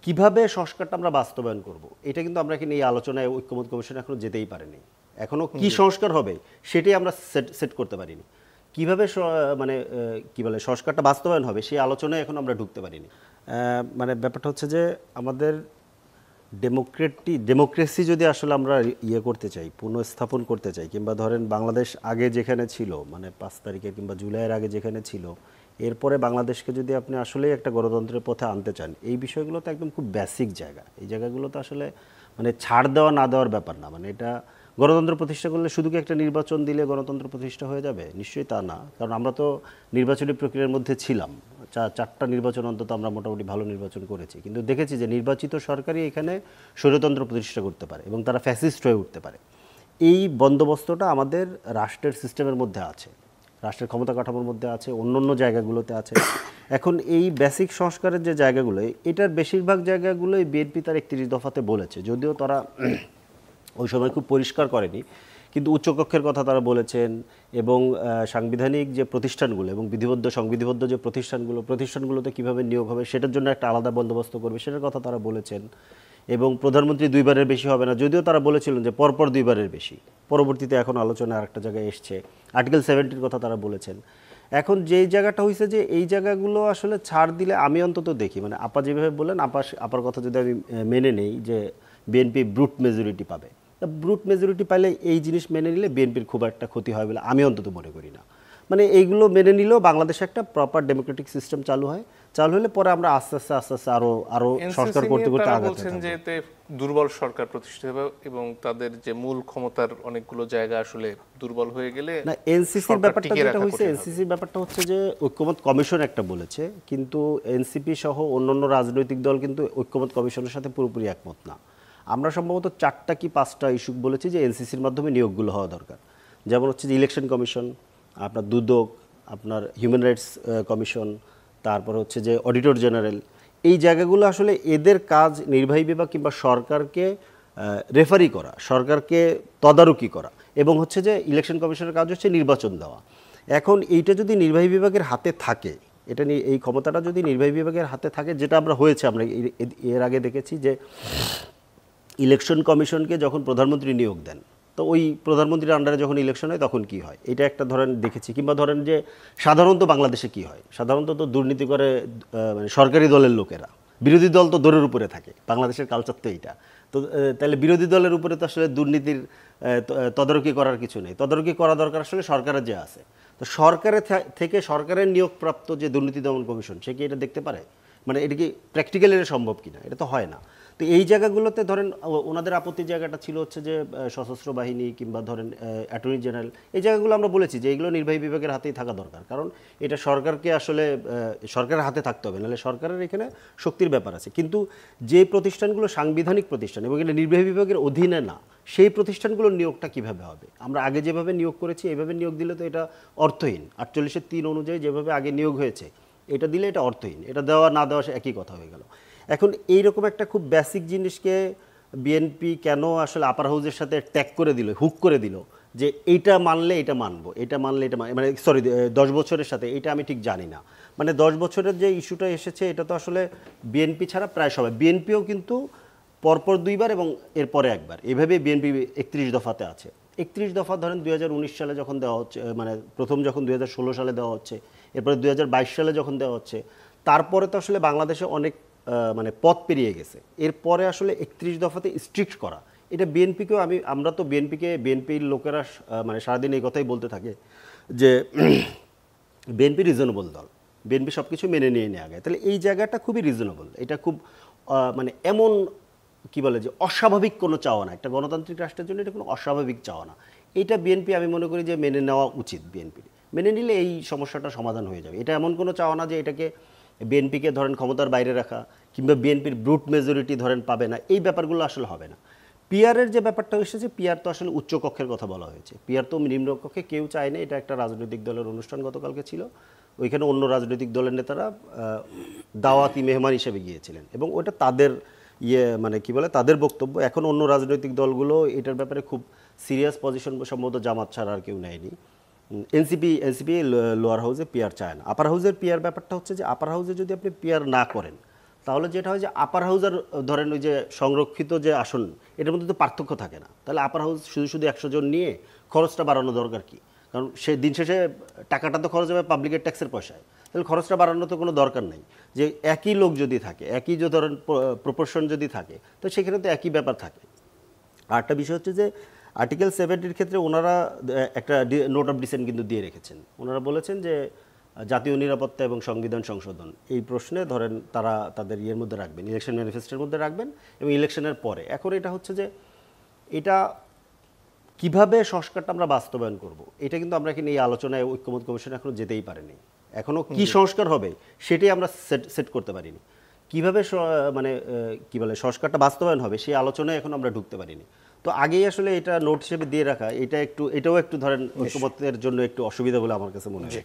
কিভাবে সংস্কারটা আমরা বাস্তবায়ন করব, এটা কিন্তু আমরা এখানে এই আলোচনায় ঐক্যমত্য কমিশন এখনো যেতেই পারিনি। এখনো কি সংস্কার হবে সেটাই আমরা সেট করতে পারিনি। কিভাবে মানে কি বলে সংস্কারটা বাস্তবায়ন হবে সেই আলোচনায় এখন আমরা ঢুকতে পারিনি। মানে ব্যাপারটা হচ্ছে যে আমাদের ডেমোক্রেসি যদি আসলে আমরা করতে চাই, পুনঃস্থাপন করতে চাই, কিংবা ধরেন বাংলাদেশ আগে যেখানে ছিল, মানে 5 তারিখে কিংবা জুলাইয়ের আগে যেখানে ছিল, এরপরে বাংলাদেশকে যদি আপনি আসলেই একটা গণতন্ত্রের পথে আনতে চান, এই বিষয়গুলো তো একদম খুব বেসিক জায়গা। এই জায়গাগুলো তো আসলে মানে ছাড় দেওয়া না দেওয়ার ব্যাপার না। মানে এটা গণতন্ত্র প্রতিষ্ঠা করলে শুধু কি একটা নির্বাচন দিলে গণতন্ত্র প্রতিষ্ঠা হয়ে যাবে? নিশ্চয়ই তা না। কারণ আমরা তো নির্বাচনী প্রক্রিয়ার মধ্যে ছিলাম। 4টা নির্বাচন অন্তত আমরা মোটামুটি ভালো নির্বাচন করেছি, কিন্তু দেখেছি যে নির্বাচিত সরকারই এখানে স্বৈরতন্ত্র প্রতিষ্ঠা করতে পারে এবং তারা ফ্যাসিস্ট হয়ে উঠতে পারে। এই বন্দোবস্তটা আমাদের রাষ্ট্রের সিস্টেমের মধ্যে আছে, রাষ্ট্রের ক্ষমতা কাঠামোর মধ্যে আছে, অন্য জায়গাগুলোতে আছে। এখন এই বেসিক সংস্কারের যে জায়গাগুলো, এটার বেশিরভাগ জায়গাগুলোই বিএনপি তার 31 দফাতে বলেছে, যদিও তারা ওই সময় খুব পরিষ্কার করেনি, কিন্তু উচ্চকক্ষের কথা তারা বলেছেন। এবং সাংবিধানিক যে প্রতিষ্ঠানগুলো এবং সংবিধিবদ্ধ যে প্রতিষ্ঠানগুলোতে কীভাবে নিয়োগ হবে সেটার জন্য একটা আলাদা বন্দোবস্ত করবে সেটার কথা তারা বলেছেন। এবং প্রধানমন্ত্রী 2বারের বেশি হবে না, যদিও তারা বলেছিলেন যে পরপর 2বারের বেশি। পরবর্তীতে এখন আলোচনা আরেকটা জায়গায় এসছে, আর্টিকেল 70-র কথা তারা বলেছেন। এখন যেই জায়গাটা হয়েছে যে এই জায়গাগুলো আসলে ছাড় দিলে আমি অন্তত দেখি, মানে আপা যেভাবে বললেন, আপার কথা যদি আমি মেনে নেই যে বিএনপি ব্রুট মেজরিটি পাবে, ব্রুট মেজরিটি পাইলে এই জিনিস মেনে নিলে বিএনপির খুব একটা ক্ষতি হয় বলে আমি অন্তত মনে করি না। মানে এইগুলো মেনে নিলেও বাংলাদেশে একটা প্রপার ডেমোক্রেটিক সিস্টেম চালু হলে পরে আমরা আস্তে আস্তে আরো সংস্কার করতে আগাতে যে এতে দুর্বল সরকার প্রতিষ্ঠিত হবে এবং তাদের যে মূল ক্ষমতার অনেকগুলো জায়গা আসলে দুর্বল হয়ে গেলে না, এনসিসির ব্যাপারটা হচ্ছে যে ঐক্যমত কমিশন একটা বলেছে, কিন্তু এনসিপি সহ অন্যান্য রাজনৈতিক দল কিন্তু ঐক্যমত কমিশনের সাথে পুরোপুরি একমত না। আমরা সম্ভবত 4টা কি 5টা ইস্যু বলেছি যে এনসিসির মাধ্যমে নিয়োগগুলো হওয়া দরকার। যেমন হচ্ছে যে ইলেকশন কমিশন, আপনার দুদক, আপনার হিউম্যান রাইটস কমিশন, তারপর হচ্ছে যে অডিটর জেনারেল। এই জায়গাগুলো আসলে এদের কাজ নির্বাহী বিভাগ কিংবা সরকারকে রেফারি করা, সরকারকে তদারকি করা, এবং হচ্ছে যে ইলেকশন কমিশনের কাজ হচ্ছে নির্বাচন দেওয়া। এখন এইটা যদি নির্বাহী বিভাগের হাতে থাকে, এই ক্ষমতাটা যদি নির্বাহী বিভাগের হাতে থাকে, যেটা আমরা এর আগে দেখেছি যে ইলেকশন কমিশনকে যখন প্রধানমন্ত্রী নিয়োগ দেন, তো ওই প্রধানমন্ত্রীর আন্ডারে যখন ইলেকশন হয় তখন কি হয়, এটা একটা ধরেন দেখেছি। কিংবা ধরেন যে সাধারণত বাংলাদেশে কি হয়, সাধারণত তো দুর্নীতি করে মানে সরকারি দলের লোকেরা, বিরোধী দল তো দৌড়ের উপরে থাকে, বাংলাদেশের কালচার তো এইটা। তো তাহলে বিরোধী দলের উপরে তো আসলে দুর্নীতির তদারকি করার কিছু নেই, তদারকি করা দরকার আসলে সরকারের যে আছে। তো সরকারের থেকে সরকারের নিয়োগপ্রাপ্ত যে দুর্নীতি দমন কমিশন, সে কি এটা দেখতে পারে? মানে এটা কি প্র্যাকটিক্যালি সম্ভব কিনা? এটা তো হয় না। তো এই জায়গাগুলোতে ধরেন ওনাদের আপত্তির জায়গাটা ছিল হচ্ছে যে সশস্ত্র বাহিনী কিংবা ধরেন অ্যাটর্নি জেনারেল, এই জায়গাগুলো আমরা বলেছি যে এগুলো নির্বাহী বিভাগের হাতেই থাকা দরকার, কারণ এটা সরকারকে আসলে সরকারের হাতে থাকতে হবে, নাহলে সরকারের এখানে শক্তির ব্যাপার আছে। কিন্তু যে প্রতিষ্ঠানগুলো সাংবিধানিক প্রতিষ্ঠান এবং এটা নির্বাহী বিভাগের অধীনে না, সেই প্রতিষ্ঠানগুলোর নিয়োগটা কিভাবে হবে? আমরা আগে যেভাবে নিয়োগ করেছি এইভাবে নিয়োগ দিলে তো এটা অর্থহীন। 48-3 অনুযায়ী যেভাবে আগে নিয়োগ হয়েছে এটা দিলে এটা অর্থহীন, এটা দেওয়া না দেওয়া একই কথা হয়ে গেল। এখন এইরকম একটা খুব বেসিক জিনিসকে বিএনপি কেন আসলে আপার হাউজের সাথে ট্যাগ করে দিল, হুক করে দিল যে এইটা মানলে এটা মানবো, এটা মানলে এটা মানে 10 বছরের সাথে, এটা আমি ঠিক জানি না। মানে 10 বছরের যে ইস্যুটা এসেছে এটা তো আসলে বিএনপি ছাড়া প্রায় সবাই, বিএনপিও কিন্তু পরপর 2বার এবং এরপরে একবার, এভাবে বিএনপি 31 দফাতে আছে। 31 দফা ধরেন 2019 সালে যখন দেওয়া হচ্ছে, মানে প্রথম যখন 2016 সালে দেওয়া হচ্ছে, এরপরে 2022 সালে যখন দেওয়া হচ্ছে, তারপরে তো আসলে বাংলাদেশে অনেক মানে পথ পেরিয়ে গেছে। এরপরে আসলে 31 দফাতে স্ট্রিক্ট করা, এটা বিএনপিকেও আমরা তো বিএনপির লোকেরা মানে সারাদিন এই কথাই বলতে থাকে যে বিএনপি রিজনেবল দল, বিএনপি সব কিছু মেনে নিয়ে আগে। তাহলে এই জায়গাটা খুবই রিজনেবল, এটা খুব মানে এমন কি বলে যে অস্বাভাবিক কোনো চাওয়া না, একটা গণতান্ত্রিক রাষ্ট্রের জন্য এটা কোনো অস্বাভাবিক চাওয়া না। এইটা বিএনপি আমি মনে করি যে মেনে নেওয়া উচিত, বিএনপির মেনে নিলে এই সমস্যাটা সমাধান হয়ে যাবে। এটা এমন কোনো চাওয়া না যে এটাকে বিএনপিকে ধরেন ক্ষমতার বাইরে রাখা কিংবা বিএনপির ব্রুট মেজরিটি ধরেন পাবে না, এই ব্যাপারগুলো আসলে হবে না। পিআরের যে ব্যাপারটা এসেছে, পিআর তো আসলে উচ্চকক্ষের কথা বলা হয়েছে, পিআর তো নিম্নকক্ষে কেউ চায় না। এটা একটা রাজনৈতিক দলের অনুষ্ঠান গতকালকে ছিল, ওইখানে অন্য রাজনৈতিক দলের নেতারা দাওয়াতি মেহমান হিসেবে গিয়েছিলেন এবং ওটা তাদের মানে কি বলে তাদের বক্তব্য। এখন অন্য রাজনৈতিক দলগুলো এটার ব্যাপারে খুব সিরিয়াস পজিশন সম্ভবত জামাত ছাড়া আর কেউ নেয়নি। এনসিপি লোয়ার হাউসে পিআর চায় না। আপার হাউসের পিআর ব্যাপারটা হচ্ছে যে আপার হাউসে যদি আপনি পিআর না করেন তাহলে যেটা হয় যে আপার হাউস আর ধরেন ওই যে সংরক্ষিত যে আসন এটার মধ্যে তো পার্থক্য থাকে না। তাহলে আপার হাউস শুধু শুধু 100 জন নিয়ে খরচটা বাড়ানো দরকার কি? কারণ সে দিন শেষে টাকাটা তো খরচ হবে পাবলিকের ট্যাক্সের পয়সায়, তাহলে খরচটা বাড়ানোর তো কোনো দরকার নেই। যে একই লোক যদি থাকে, একই যে ধরেন প্রপোর্শন যদি থাকে, তো সেখানে তো একই ব্যাপার থাকে। আরেকটা বিষয় হচ্ছে যে আর্টিকেল 70-র ক্ষেত্রে ওনারা একটা নোট অফ ডিসেন্ট কিন্তু দিয়ে রেখেছেন। ওনারা বলেছেন যে জাতীয় নিরাপত্তা এবং সংবিধান সংশোধন এই প্রশ্নে ধরেন তারা তাদের ইয়ের মধ্যে রাখবেন, ইলেকশন ম্যানিফেস্টোর মধ্যে রাখবেন এবং ইলেকশনের পরে। এখন এটা হচ্ছে যে এটা কিভাবে সংস্কারটা আমরা বাস্তবায়ন করব, এটা কিন্তু আমরা এখানে এই আলোচনায় ঐক্যমত্য কমিশনে এখনো যেতেই পারিনি। এখনো কি সংস্কার হবে সেটাই আমরা সেট করতে পারিনি। কিভাবে মানে কি বলে সংস্কারটা বাস্তবায়ন হবে সেই আলোচনায় এখন আমরা ঢুকতে পারিনি। তো আগেই আসলে এটা নোট হিসেবে দিয়ে রাখা, এটাও একটু ধরেন ঐক্যমত্যের জন্য একটু অসুবিধা বলে আমার কাছে মনে হয়।